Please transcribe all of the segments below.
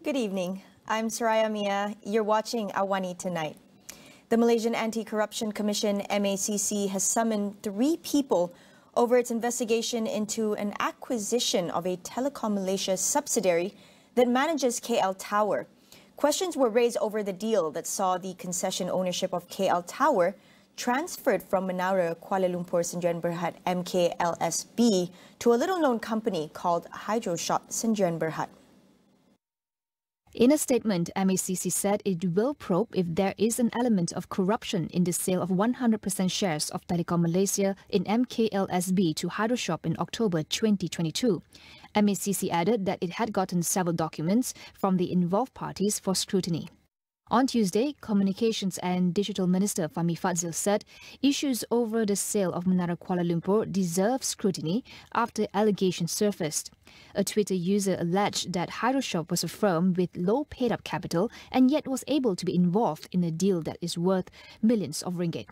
Good evening. I'm Soraya Mia. You're watching AWANI Tonight. The Malaysian Anti-Corruption Commission, MACC, has summoned 3 people over its investigation into an acquisition of a Telecom Malaysia subsidiary that manages KL Tower. Questions were raised over the deal that saw the concession ownership of KL Tower transferred from Menara Kuala Lumpur Sdn Bhd MKLSB to a little-known company called Hydroshop Sdn Bhd. In a statement, MACC said it will probe if there is an element of corruption in the sale of 100% shares of Telecom Malaysia in MKLSB to Hydroshop in October 2022. MACC added that it had gotten several documents from the involved parties for scrutiny. On Tuesday, Communications and Digital Minister Fahmi Fadzil said issues over the sale of Menara Kuala Lumpur deserve scrutiny after allegations surfaced. A Twitter user alleged that Hydroshop was a firm with low paid-up capital and yet was able to be involved in a deal that is worth millions of ringgit.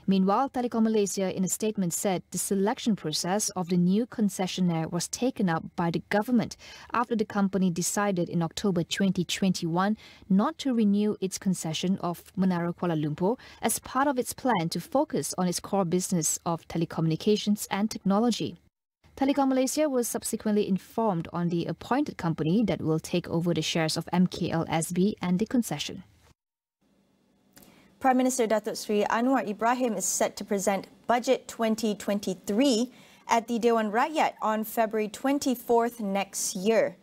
Meanwhile, Telecom Malaysia in a statement said the selection process of the new concessionaire was taken up by the government after the company decided in October 2021 not to renew its concession of Menara Kuala Lumpur as part of its plan to focus on its core business of telecommunications and technology. Telecom Malaysia was subsequently informed on the appointed company that will take over the shares of MKLSB and the concession. Prime Minister Datuk Seri Anwar Ibrahim is set to present Budget 2023 at the Dewan Rakyat on February 24th next year.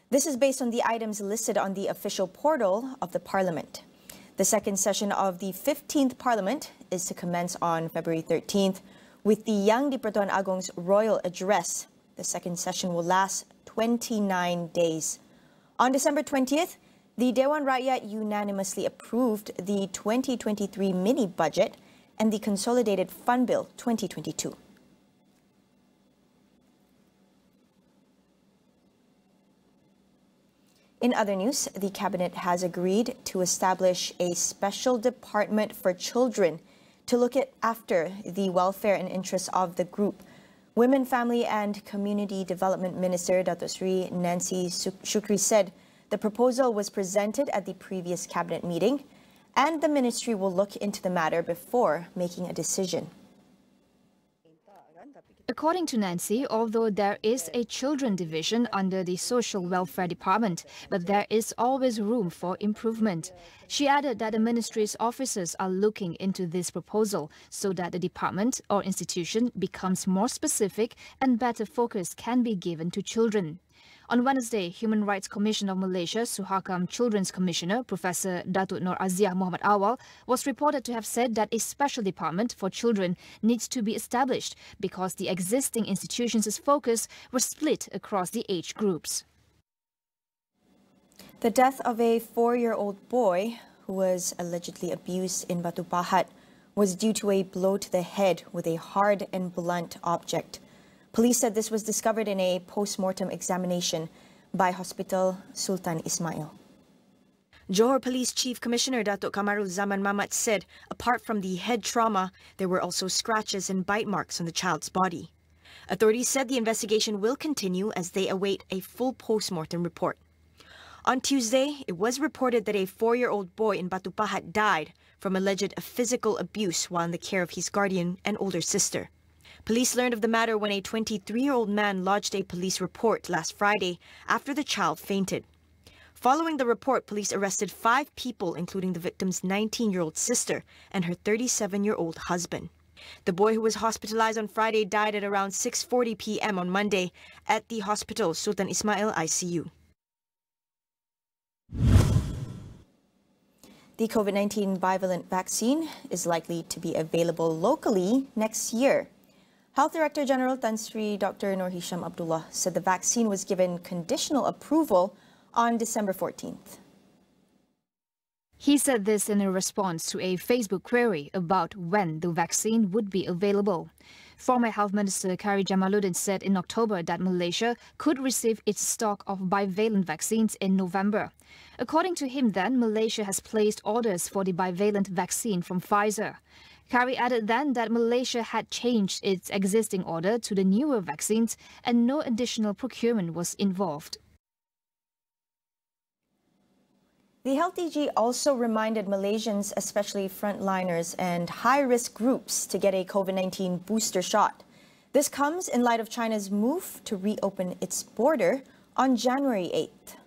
This is based on the items listed on the official portal of the Parliament. The second session of the 15th Parliament is to commence on February 13th with the Yang di-Pertuan Agong's royal address. The second session will last 29 days. On December 20th, the Dewan Rakyat unanimously approved the 2023 mini-budget and the Consolidated Fund Bill 2022. In other news, the Cabinet has agreed to establish a special department for children to look after the welfare and interests of the group. Women, Family and Community Development Minister Datuk Seri Nancy Shukri said the proposal was presented at the previous cabinet meeting and the ministry will look into the matter before making a decision. According to Nancy, although there is a children division under the Social Welfare Department, but there is always room for improvement. She added that the ministry's officers are looking into this proposal so that the department or institution becomes more specific and better focus can be given to children. On Wednesday, Human Rights Commission of Malaysia, Suhakam Children's Commissioner, Professor Datuk Nur Aziah Muhammad Awal, was reported to have said that a special department for children needs to be established because the existing institutions' focus were split across the age groups. The death of a 4-year-old boy who was allegedly abused in Batu Pahat was due to a blow to the head with a hard and blunt object. Police said this was discovered in a post-mortem examination by Hospital Sultan Ismail. Johor Police Chief Commissioner Datuk Kamarul Zaman Mamat said apart from the head trauma, there were also scratches and bite marks on the child's body. Authorities said the investigation will continue as they await a full post-mortem report. On Tuesday, it was reported that a 4-year-old boy in Batu Pahat died from alleged physical abuse while in the care of his guardian and older sister. Police learned of the matter when a 23-year-old man lodged a police report last Friday after the child fainted. Following the report, police arrested 5 people, including the victim's 19-year-old sister and her 37-year-old husband. The boy who was hospitalized on Friday died at around 6:40 p.m. on Monday at the Hospital Sultan Ismail ICU. The COVID-19 bivalent vaccine is likely to be available locally next year. Health Director General Tan Sri Dr. Nur Hisham Abdullah said the vaccine was given conditional approval on December 14th. He said this in a response to a Facebook query about when the vaccine would be available. Former Health Minister Kari Jamaluddin said in October that Malaysia could receive its stock of bivalent vaccines in November. According to him then, Malaysia has placed orders for the bivalent vaccine from Pfizer. Kari added then that Malaysia had changed its existing order to the newer vaccines and no additional procurement was involved. The Health DG also reminded Malaysians, especially frontliners and high-risk groups, to get a COVID-19 booster shot. This comes in light of China's move to reopen its border on January 8th.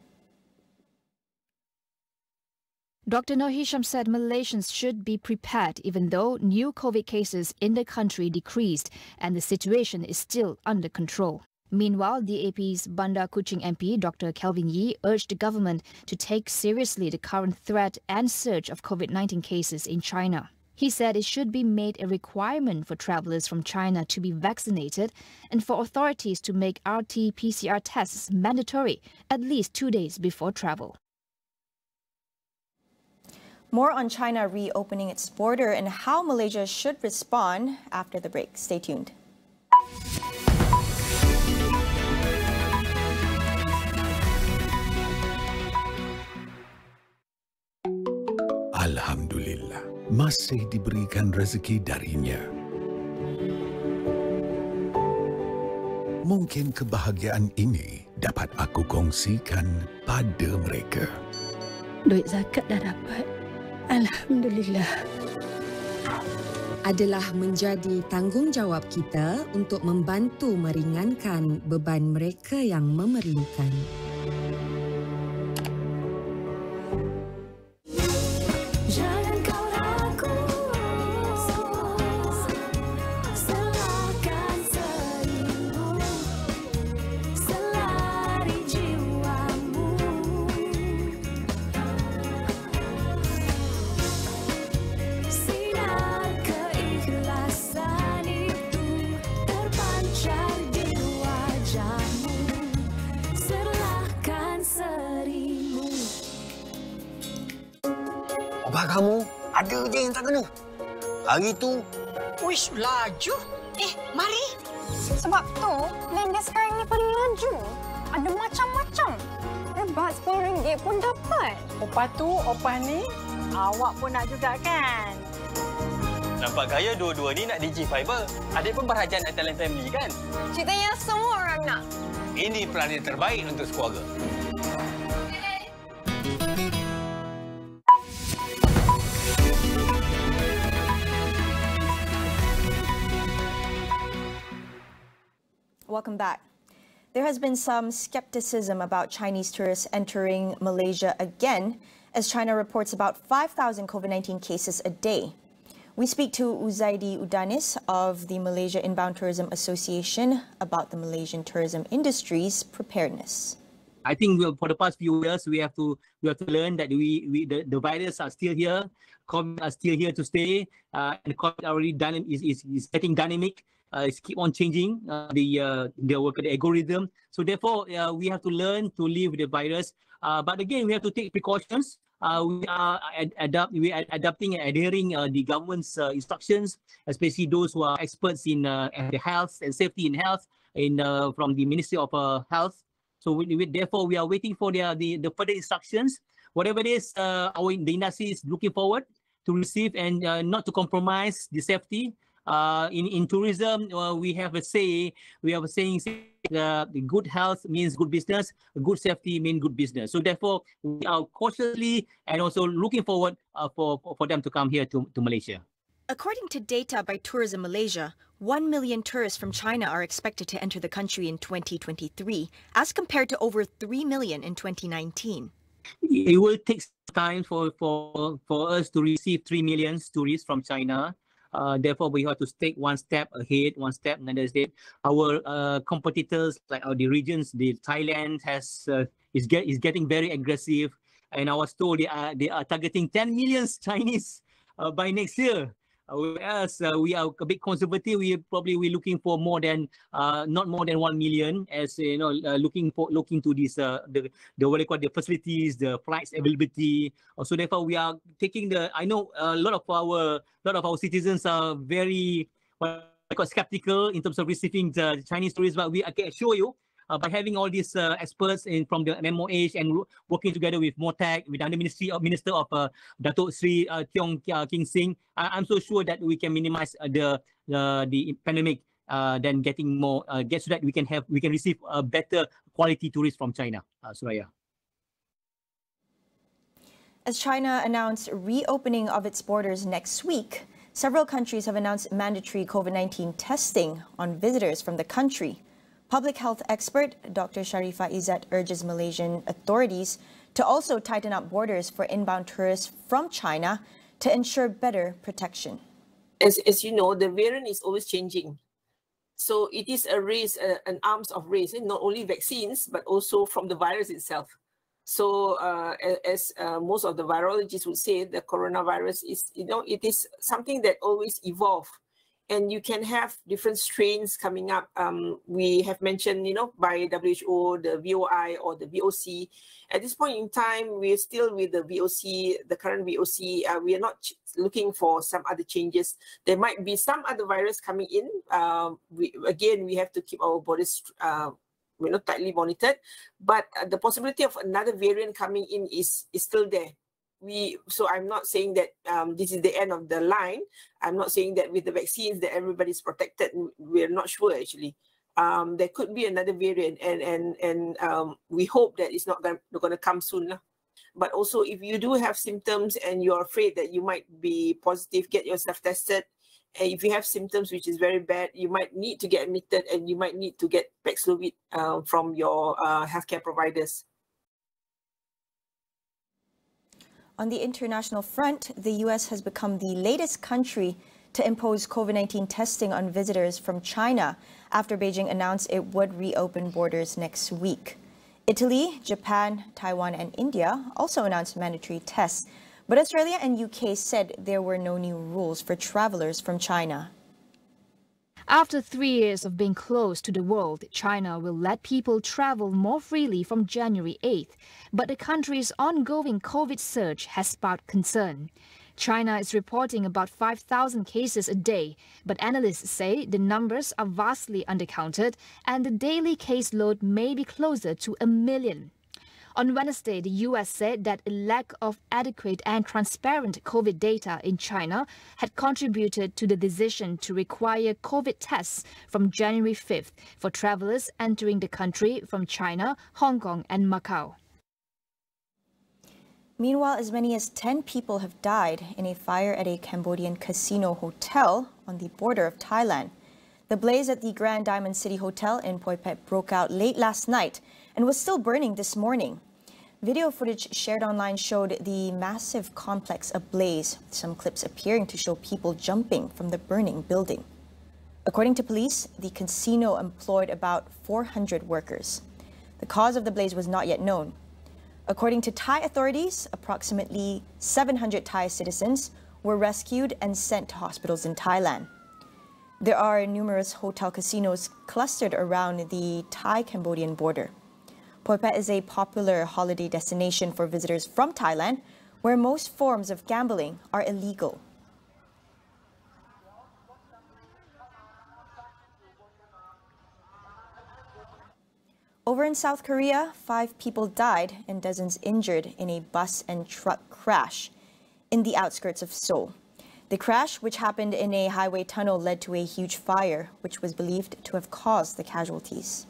Dr. Noor Hisham said Malaysians should be prepared even though new COVID cases in the country decreased and the situation is still under control. Meanwhile, the AP's Bandar Kuching MP Dr. Kelvin Yee urged the government to take seriously the current threat and surge of COVID-19 cases in China. He said it should be made a requirement for travellers from China to be vaccinated and for authorities to make RT-PCR tests mandatory at least 2 days before travel. More on China reopening its border and how Malaysia should respond after the break. Stay tuned. Alhamdulillah, masih diberikan rezeki darinya. Mungkin kebahagiaan ini dapat aku kongsikan pada mereka. Duit zakat dah dapat. Alhamdulillah. Adalah menjadi tanggungjawab kita untuk membantu meringankan beban mereka yang memerlukan. Abah kamu ada je yang tak kena. Hari tu... Wish, laju. Mari. Sebab tu, plan dia sekarang ni paling laju. Ada macam-macam. Hebat RM10 pun dapat. Opah tu, opah ni, awak pun nak juga kan? Nampak gaya dua-dua ni nak Digi Fiber. Adik pun berhajat nak talent family kan? Ceritanya semua orang nak. Ini pelanin terbaik untuk sekeluarga. Welcome back. There has been some skepticism about Chinese tourists entering Malaysia again as China reports about 5,000 COVID-19 cases a day. We speak to Uzaidi Udanis of the Malaysia Inbound Tourism Association about the Malaysian tourism industry's preparedness. I think for the past few years we have to learn that the virus are still here, COVID are still here to stay, and COVID already is getting dynamic. It's keep on changing the algorithm. So therefore, we have to learn to live with the virus. But again, we have to take precautions. We are adapting and adhering the government's instructions, especially those who are experts in the health and safety in health from the Ministry of Health. So therefore, we are waiting for the further instructions. Whatever it is, the industry is looking forward to receive and not to compromise the safety. In tourism, we have a saying, the good health means good business, good safety means good business. So therefore, we are cautiously and also looking forward for them to come here to Malaysia. According to data by Tourism Malaysia, 1 million tourists from China are expected to enter the country in 2023, as compared to over 3 million in 2019. It will take time for us to receive 3 million tourists from China. Therefore, we have to take one step ahead, another step. Our competitors, like the regions, Thailand is getting very aggressive, and I was told they are targeting 10 million Chinese by next year. Whereas we are a bit conservative, we're looking for not more than 1 million, as you know, looking to this the what they call the facilities, the flights availability. So therefore, we are taking I know a lot of our citizens are very skeptical in terms of receiving the Chinese tourists, but I can assure you, by having all these experts from the MOH and working together with MACC, with the Minister of Datuk Sri Tiong King Sing, I'm so sure that we can minimize the pandemic, then getting more, so that we can receive better quality tourists from China, Suraya. As China announced reopening of its borders next week, several countries have announced mandatory COVID-19 testing on visitors from the country. Public health expert Dr. Sharifah Izzat urges Malaysian authorities to also tighten up borders for inbound tourists from China to ensure better protection. As you know, the variant is always changing. So it is a race, an arms of race, and not only vaccines, but also from the virus itself. So as most of the virologists would say, the coronavirus is, it is something that always evolves. And you can have different strains coming up. We have mentioned, by WHO, the VOI or the VOC. At this point in time, we're still with the VOC, the current VOC. We are not looking for some other changes. There might be some other virus coming in. We have to keep our borders tightly monitored. But the possibility of another variant coming in is still there. So I'm not saying that this is the end of the line. I'm not saying that with the vaccines that everybody's protected. We're not sure actually. There could be another variant, and we hope that it's not going to come soon. But also, if you do have symptoms and you're afraid that you might be positive, get yourself tested. And if you have symptoms which is very bad, you might need to get admitted, and you might need to get Paxlovid from your healthcare providers. On the international front, the U.S. has become the latest country to impose COVID-19 testing on visitors from China after Beijing announced it would reopen borders next week. Italy, Japan, Taiwan and India also announced mandatory tests, but Australia and UK said there were no new rules for travelers from China. After 3 years of being closed to the world, China will let people travel more freely from January 8th. But the country's ongoing COVID surge has sparked concern. China is reporting about 5,000 cases a day, but analysts say the numbers are vastly undercounted and the daily caseload may be closer to 1 million. On Wednesday, the U.S. said that a lack of adequate and transparent COVID data in China had contributed to the decision to require COVID tests from January 5th for travelers entering the country from China, Hong Kong and Macau. Meanwhile, as many as 10 people have died in a fire at a Cambodian casino hotel on the border of Thailand. The blaze at the Grand Diamond City Hotel in Poi Phet broke out late last night and was still burning this morning. Video footage shared online showed the massive complex ablaze, with some clips appearing to show people jumping from the burning building. According to police, the casino employed about 400 workers. The cause of the blaze was not yet known. According to Thai authorities, approximately 700 Thai citizens were rescued and sent to hospitals in Thailand. There are numerous hotel casinos clustered around the Thai-Cambodian border. Poi Phet is a popular holiday destination for visitors from Thailand, where most forms of gambling are illegal. Over in South Korea, 5 people died and dozens injured in a bus and truck crash in the outskirts of Seoul. The crash, which happened in a highway tunnel, led to a huge fire, which was believed to have caused the casualties.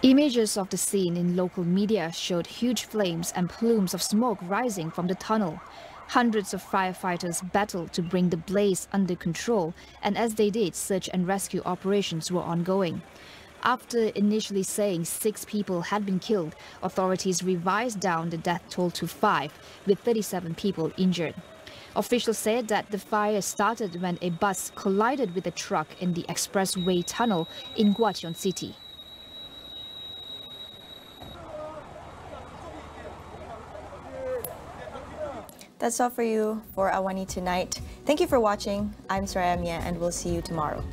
Images of the scene in local media showed huge flames and plumes of smoke rising from the tunnel. Hundreds of firefighters battled to bring the blaze under control, and as they did, search and rescue operations were ongoing. After initially saying 6 people had been killed, authorities revised down the death toll to 5, with 37 people injured. Officials said that the fire started when a bus collided with a truck in the expressway tunnel in Gwacheon City. That's all for you for AWANI tonight. Thank you for watching. I'm Soraya Mia, and we'll see you tomorrow.